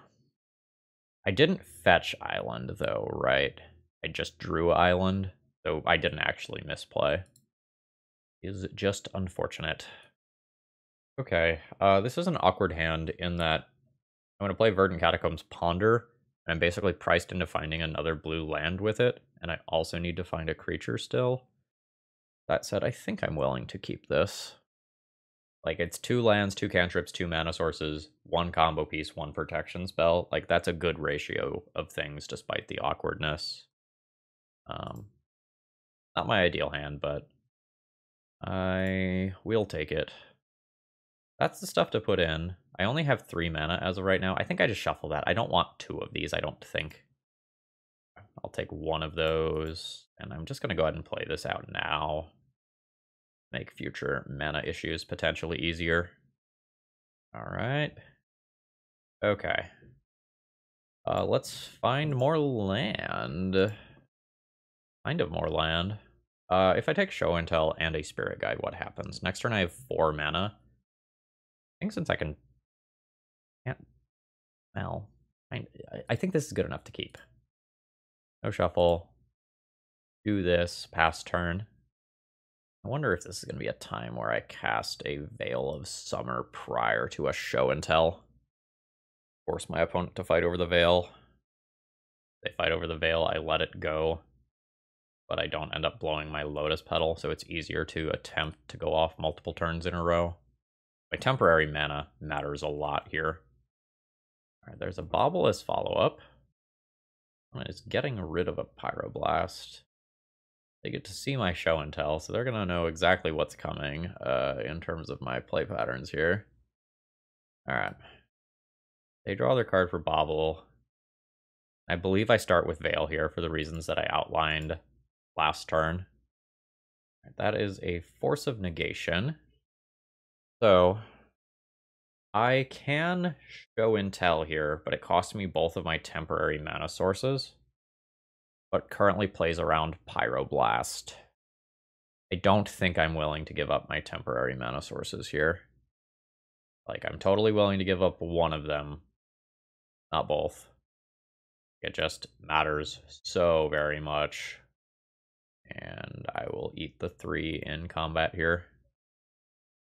I didn't fetch Island, though, right? I just drew Island, so I didn't actually misplay. Is just unfortunate. Okay, this is an awkward hand in that I'm going to play Verdant Catacombs Ponder, and I'm basically priced into finding another blue land with it, and I also need to find a creature still. That said, I think I'm willing to keep this. Like, it's 2 lands, 2 cantrips, 2 mana sources, 1 combo piece, 1 protection spell. Like, that's a good ratio of things, despite the awkwardness. Not my ideal hand, but I will take it. That's the stuff to put in. I only have 3 mana as of right now. I think I just shuffle that. I don't want 2 of these, I don't think. I'll take 1 of those, and I'm just going to go ahead and play this out now. Make future mana issues potentially easier. Alright. Okay. Let's find more land. Kind of more land. If I take Show and Tell and a Spirit Guide, what happens? Next turn I have 4 mana. I think since I can't... Well, I think this is good enough to keep. No shuffle. Do this, pass turn. I wonder if this is going to be a time where I cast a Veil of Summer prior to a Show and Tell. Force my opponent to fight over the Veil. They fight over the Veil, I let it go. But I don't end up blowing my Lotus Petal, so it's easier to attempt to go off multiple turns in a row. My temporary mana matters a lot here. Alright, there's a Bobble as follow-up. It's getting rid of a Pyroblast. They get to see my Show and Tell, so they're going to know exactly what's coming in terms of my play patterns here. Alright. They draw their card for Bobble. I believe I start with Veil here for the reasons that I outlined last turn. That is a Force of Negation. So, I can Show and Tell here, but it costs me both of my temporary mana sources. But currently plays around Pyroblast. I don't think I'm willing to give up my temporary mana sources here. Like, I'm totally willing to give up 1 of them. Not both. It just matters so very much. And I will eat the 3 in combat here.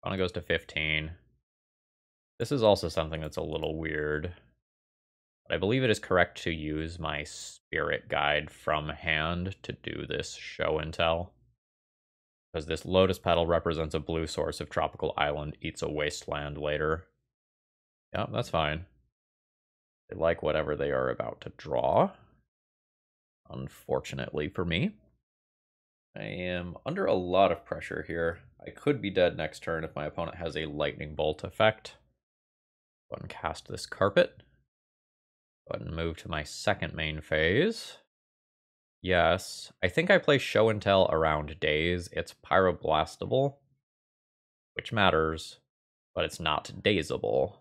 Mana goes to 15. This is also something that's a little weird. I believe it is correct to use my Spirit Guide from hand to do this Show and Tell. Because this Lotus Petal represents a blue source if Tropical Island eats a wasteland later. Yeah, that's fine. They like whatever they are about to draw. Unfortunately for me. I am under a lot of pressure here. I could be dead next turn if my opponent has a Lightning Bolt effect. Go ahead and cast this Carpet. Go ahead and move to my second main phase. Yes, I think I play Show and Tell around Daze. It's Pyroblastable, which matters, but it's not Dazeable.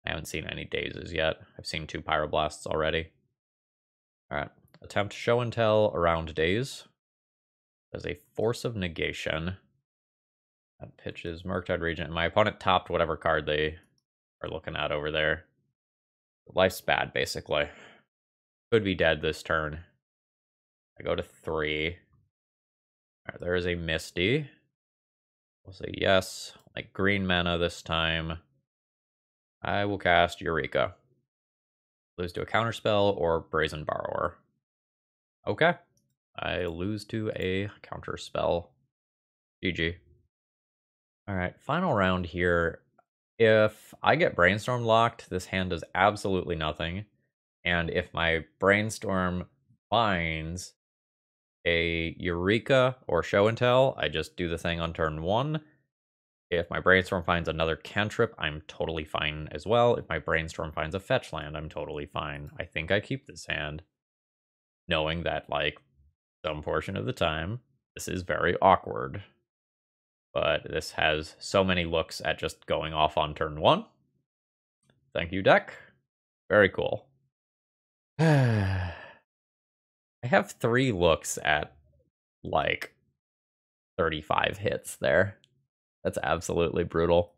I haven't seen any Dazes yet. I've seen 2 Pyroblasts already. Alright, attempt Show and Tell around Daze. There's a Force of Negation. That pitches Murktide Regent, and my opponent topped whatever card they are looking at over there. Life's bad, basically. Could be dead this turn. I go to 3. Alright, there is a Misty. We'll say yes. Like green mana this time. I will cast Eureka. Lose to a counterspell or Brazen Borrower. Okay. I lose to a counterspell. GG. Alright, final round here. If I get Brainstorm locked, this hand does absolutely nothing. And if my Brainstorm finds a Eureka or Show and Tell, I just do the thing on turn 1. If my Brainstorm finds another cantrip, I'm totally fine as well. If my Brainstorm finds a fetch land, I'm totally fine. I think I keep this hand, knowing that, like, some portion of the time, this is very awkward. But this has so many looks at just going off on turn 1. Thank you, deck. Very cool. I have 3 looks at, like, 35 hits there. That's absolutely brutal.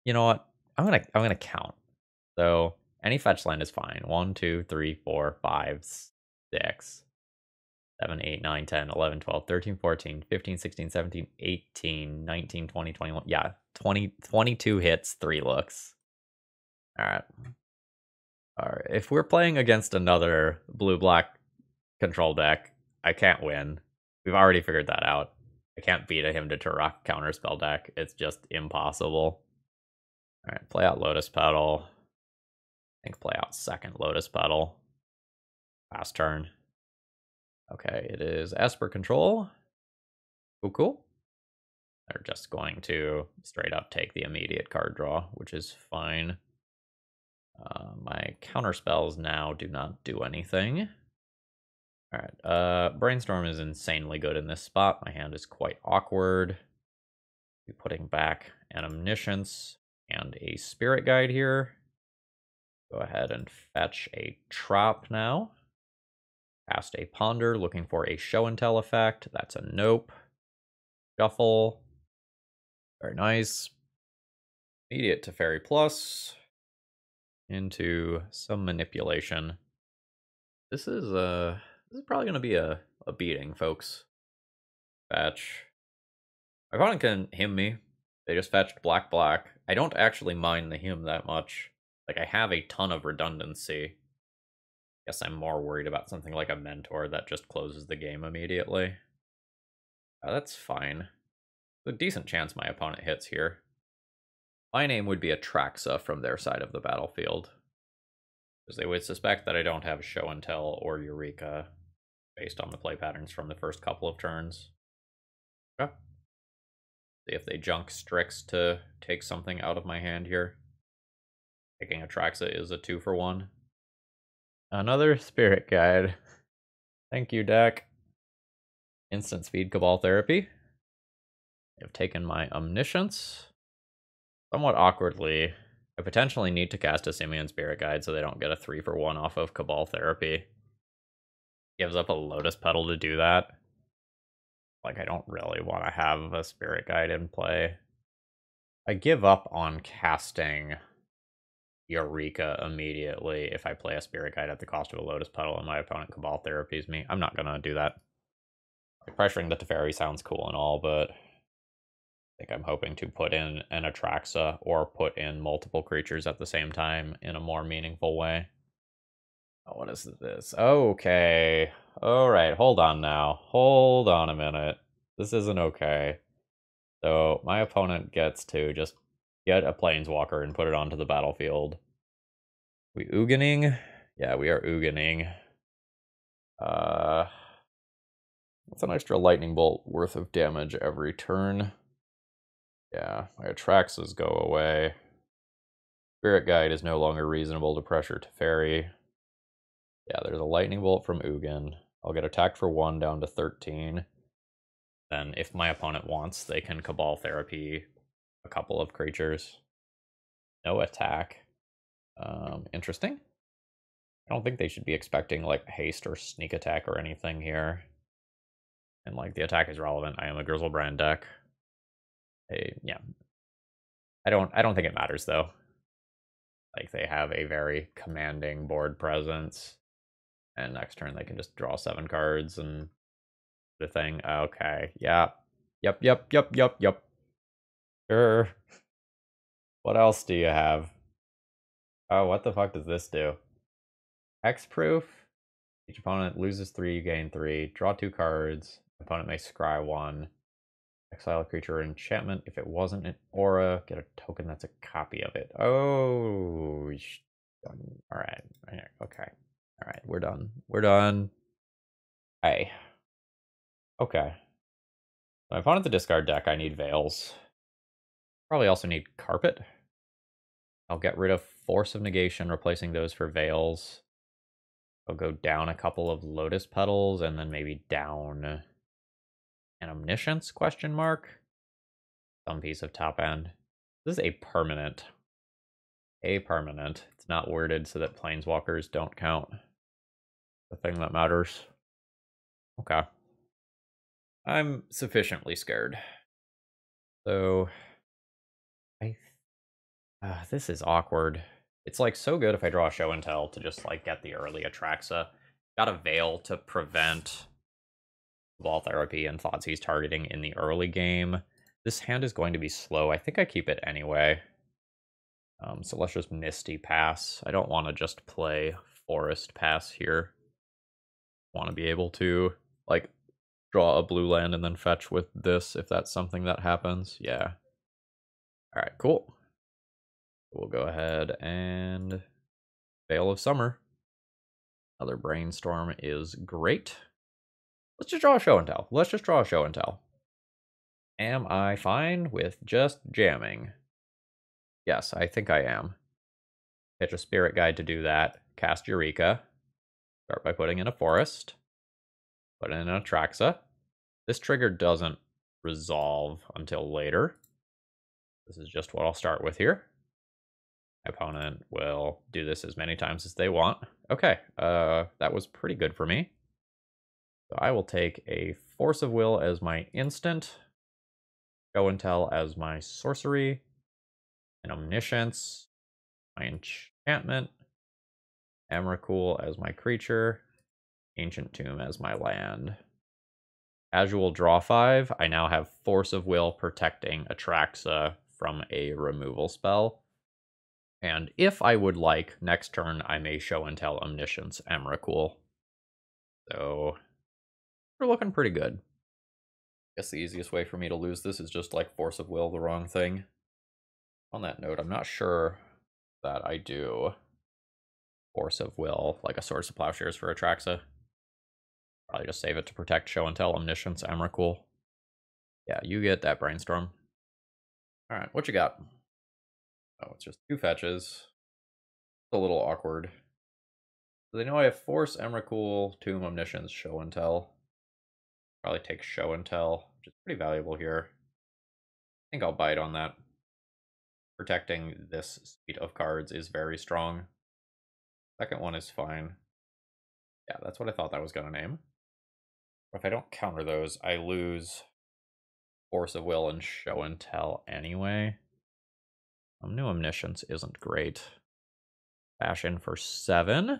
You know what? I'm gonna count. So any fetch land is fine. 1, 2, 3, 4, 5, 6, 7, 8, 9, 10, 11, 12, 13, 14, 15, 16, 17, 18, 19, 20, 21. Yeah, 22 hits, 3 looks. Alright. Alright. If we're playing against another blue-black control deck, I can't win. We've already figured that out. I can't beat a him to Turok counterspell deck. It's just impossible. Alright, play out Lotus Petal. I think play out second Lotus Petal. Last turn. Okay, it is Esper Control. Cool. They're just going to straight up take the immediate card draw, which is fine. My counterspells now do not do anything. Alright, Brainstorm is insanely good in this spot. My hand is quite awkward. Be putting back an Omniscience and a Spirit Guide here. Go ahead and fetch a Trop now. Cast a Ponder, looking for a Show and Tell effect. That's a nope. Shuffle. Very nice. Immediate to Fairy Plus. Into some manipulation. This is probably going to be a beating, folks. Fetch. My opponent can him me. They just fetched black. I don't actually mind the him that much. Like, I have a ton of redundancy. Guess I'm more worried about something like a Mentor that just closes the game immediately. That's fine. There's a decent chance my opponent hits here. My name would be Atraxa from their side of the battlefield, because they would suspect that I don't have Show and Tell or Eureka, based on the play patterns from the first couple of turns. Okay. See if they junk Strix to take something out of my hand here. Taking Atraxa is a 2-for-1. Another Spirit Guide. Thank you, deck. Instant speed Cabal Therapy. I've taken my Omniscience. Somewhat awkwardly, I potentially need to cast a Simian Spirit Guide so they don't get a 3-for-1 off of Cabal Therapy. Gives up a Lotus Petal to do that. Like, I don't really want to have a Spirit Guide in play. I give up on casting Eureka immediately if I play a Spirit Guide at the cost of a Lotus Petal and my opponent Cabal Therapies me. I'm not gonna do that. Like, pressuring the Teferi sounds cool and all, but I think I'm hoping to put in an Atraxa or put in multiple creatures at the same time in a more meaningful way. Oh, what is this? Okay. Alright, hold on now. Hold on a minute. This isn't okay. So, my opponent gets to just get a Planeswalker and put it onto the battlefield. We Uginin? Yeah, we are Uginin. That's an extra lightning bolt worth of damage every turn. Yeah, my Atraxas go away. Spirit Guide is no longer reasonable to pressure Teferi. Yeah, there's a lightning bolt from Ugin. I'll get attacked for 1 down to 13. Then, if my opponent wants, they can Cabal Therapy a couple of creatures. No attack. Interesting. I don't think they should be expecting, like, haste or sneak attack or anything here. And, like, the attack is relevant. I am a Griselbrand deck. Yeah. I don't think it matters, though. Like, they have a very commanding board presence. And next turn, they can just draw 7 cards and the thing. Okay, yeah. Yep. Sure. What else do you have? Oh, what the fuck does this do? Hexproof. Each opponent loses 3, you gain 3. Draw 2 cards. Opponent may scry 1. Exile a creature or enchantment. If it wasn't an aura, get a token that's a copy of it. Oh, alright. Okay. Alright, we're done. We're done. Hey. Okay. My opponent's a discard deck. I need Veils. Probably also need Carpet. I'll get rid of Force of Negation, replacing those for Veils. I'll go down a couple of Lotus Petals, and then maybe down an Omniscience, question mark? Some piece of top end. This is a permanent. A permanent. It's not worded so that Planeswalkers don't count. The thing that matters. Okay. I'm sufficiently scared. So, this is awkward. It's like so good if I draw a show and tell to just like get the early Atraxa. Got a Veil to prevent Ball Therapy and thoughts he's targeting in the early game. This hand is going to be slow. I think I keep it anyway. So let's just Misty Pass. I don't want to just play Forest Pass here. Want to be able to like draw a blue land and then fetch with this if that's something that happens. Yeah. All right, cool. We'll go ahead and Veil of Summer. Another Brainstorm is great. Let's just draw a show and tell. Let's just draw a show and tell. Am I fine with just jamming? Yes, I think I am. Pitch a Spirit Guide to do that. Cast Eureka. Start by putting in a Forest. Put in an Atraxa. This trigger doesn't resolve until later. This is just what I'll start with here. My opponent will do this as many times as they want. Okay, that was pretty good for me. So I will take a Force of Will as my instant, Show and Tell as my sorcery, an Omniscience, my enchantment, Emrakul as my creature, Ancient Tomb as my land. Casual draw 5, I now have Force of Will protecting Atraxa from a removal spell. And if I would like, next turn I may Show and Tell Omniscience Emrakul. So we're looking pretty good. I guess the easiest way for me to lose this is just like Force of Will the wrong thing. On that note, I'm not sure that I do Force of Will like a Swords to Plowshares for Atraxa. Probably just save it to protect Show and Tell Omniscience Emrakul. Yeah, you get that Brainstorm. Alright, what you got? Oh, it's just 2 fetches. It's a little awkward. So they know I have Force, Emrakul, Tomb, Omniscience, Show and Tell. Probably take Show and Tell, which is pretty valuable here. I think I'll bite on that. Protecting this suite of cards is very strong. Second one is fine. Yeah, that's what I thought that was going to name. But if I don't counter those, I lose Force of Will and Show and Tell anyway. New Omniscience isn't great. Bash in for 7. My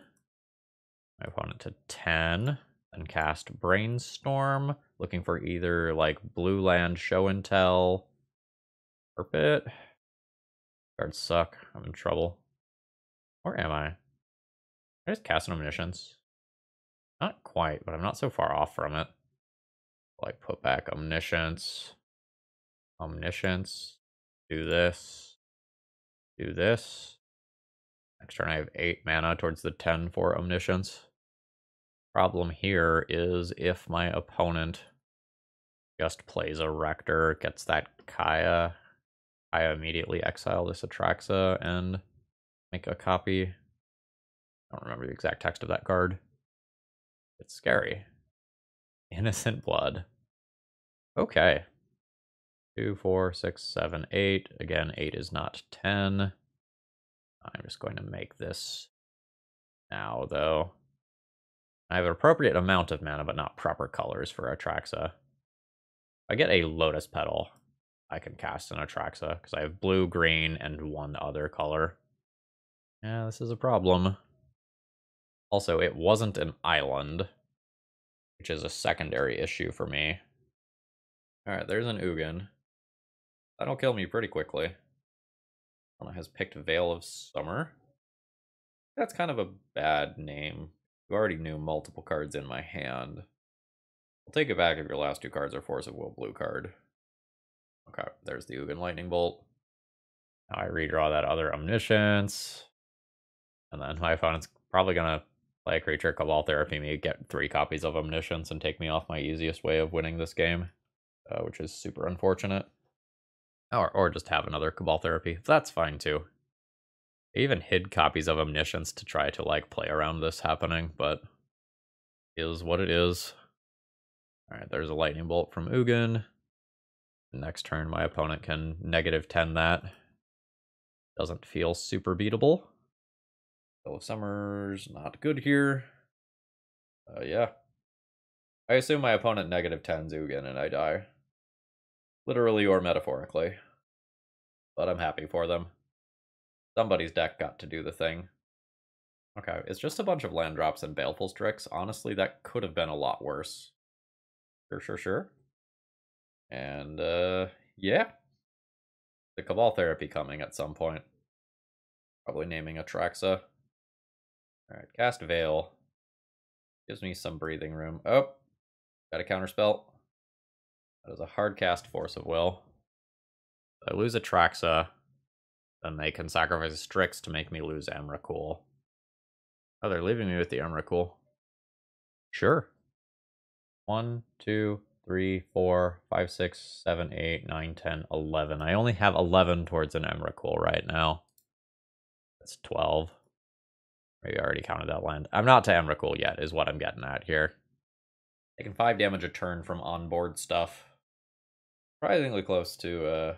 opponent to 10. Then cast Brainstorm. Looking for either like blue land, Show and Tell. Carpet. Cards suck. I'm in trouble. Or am I? I just cast an Omniscience. Not quite, but I'm not so far off from it. Like put back Omniscience. Omniscience. Do this. Do this. Next turn I have 8 mana towards the 10 for Omniscience. Problem here is if my opponent just plays a Rector, gets that Kaya, I immediately exile this Atraxa and make a copy. I don't remember the exact text of that card. It's scary. Innocent Blood. Okay. 2, 4, 6, 7, 8. Again, 8 is not 10. I'm just going to make this now, though. I have an appropriate amount of mana, but not proper colors for Atraxa. If I get a Lotus Petal, I can cast an Atraxa, because I have blue, green, and 1 other color. Yeah, this is a problem. Also, it wasn't an island, which is a secondary issue for me. Alright, there's an Ugin. That'll kill me pretty quickly. One has picked Veil of Summer. That's kind of a bad name. You already knew multiple cards in my hand. I'll take it back if your last 2 cards are Force of Will blue card. Okay, there's the Ugin Lightning Bolt. Now I redraw that other Omniscience. And then my opponent's probably gonna play a creature, Cabal Therapy me, get 3 copies of Omniscience, and take me off my easiest way of winning this game, which is super unfortunate. Or just have another Cabal Therapy. That's fine too. I even hid copies of Omniscience to try to like play around this happening, but is what it is. Alright, there's a Lightning Bolt from Ugin. Next turn, my opponent can -10 that. Doesn't feel super beatable. So Summer's not good here. Yeah. I assume my opponent -10s Ugin and I die. Literally or metaphorically. But I'm happy for them. Somebody's deck got to do the thing. Okay, it's just a bunch of land drops and Baleful Strix. Honestly, that could have been a lot worse. Sure. And, yeah. The Cabal Therapy coming at some point. Probably naming Atraxa. Alright, cast Veil. Gives me some breathing room. Oh! Got a counterspell. That is a hard cast Force of Will. I lose Atraxa. Then they can sacrifice Strix to make me lose Emrakul. Oh, they're leaving me with the Emrakul. Sure. 1, 2, 3, 4, 5, 6, 7, 8, 9, 10, 11. I only have 11 towards an Emrakul right now. That's 12. Maybe I already counted that land. I'm not to Emrakul yet, is what I'm getting at here. Taking 5 damage a turn from onboard stuff. Surprisingly close to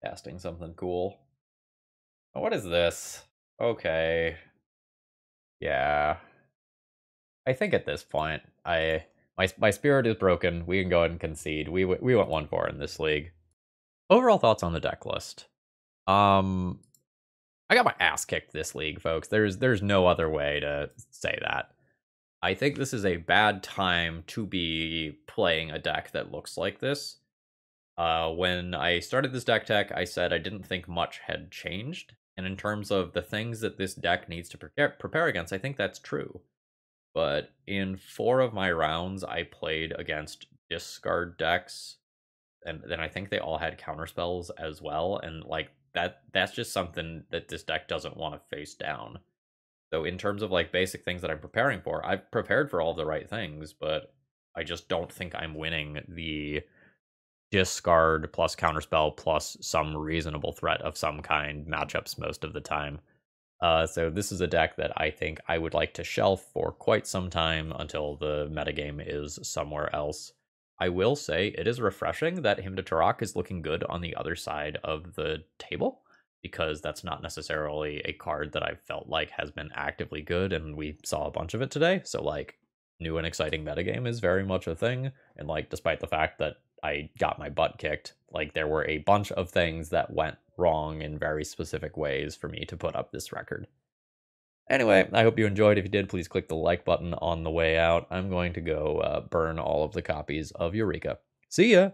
casting something cool. Oh, what is this? Okay. Yeah. I think at this point, my spirit is broken. We can go ahead and concede. We went 1-4 in this league. Overall thoughts on the deck list. I got my ass kicked this league, folks. There's no other way to say that. I think this is a bad time to be playing a deck that looks like this. When I started this deck tech, I said I didn't think much had changed. And in terms of the things that this deck needs to prepare against, I think that's true. But in 4 of my rounds, I played against discard decks. And then I think they all had counterspells as well. And like that's just something that this deck doesn't want to face down. So in terms of like basic things that I'm preparing for, I've prepared for all the right things, but I just don't think I'm winning the discard plus counterspell plus some reasonable threat of some kind matchups most of the time. So this is a deck that I think I would like to shelf for quite some time until the metagame is somewhere else. I will say it is refreshing that Hymn to Turok is looking good on the other side of the table, because that's not necessarily a card that I felt like has been actively good, and we saw a bunch of it today. So like, new and exciting metagame is very much a thing, and like, despite the fact that I got my butt kicked, like there were a bunch of things that went wrong in very specific ways for me to put up this record. Anyway, I hope you enjoyed. If you did, please click the like button on the way out. I'm going to go burn all of the copies of Eureka. See ya!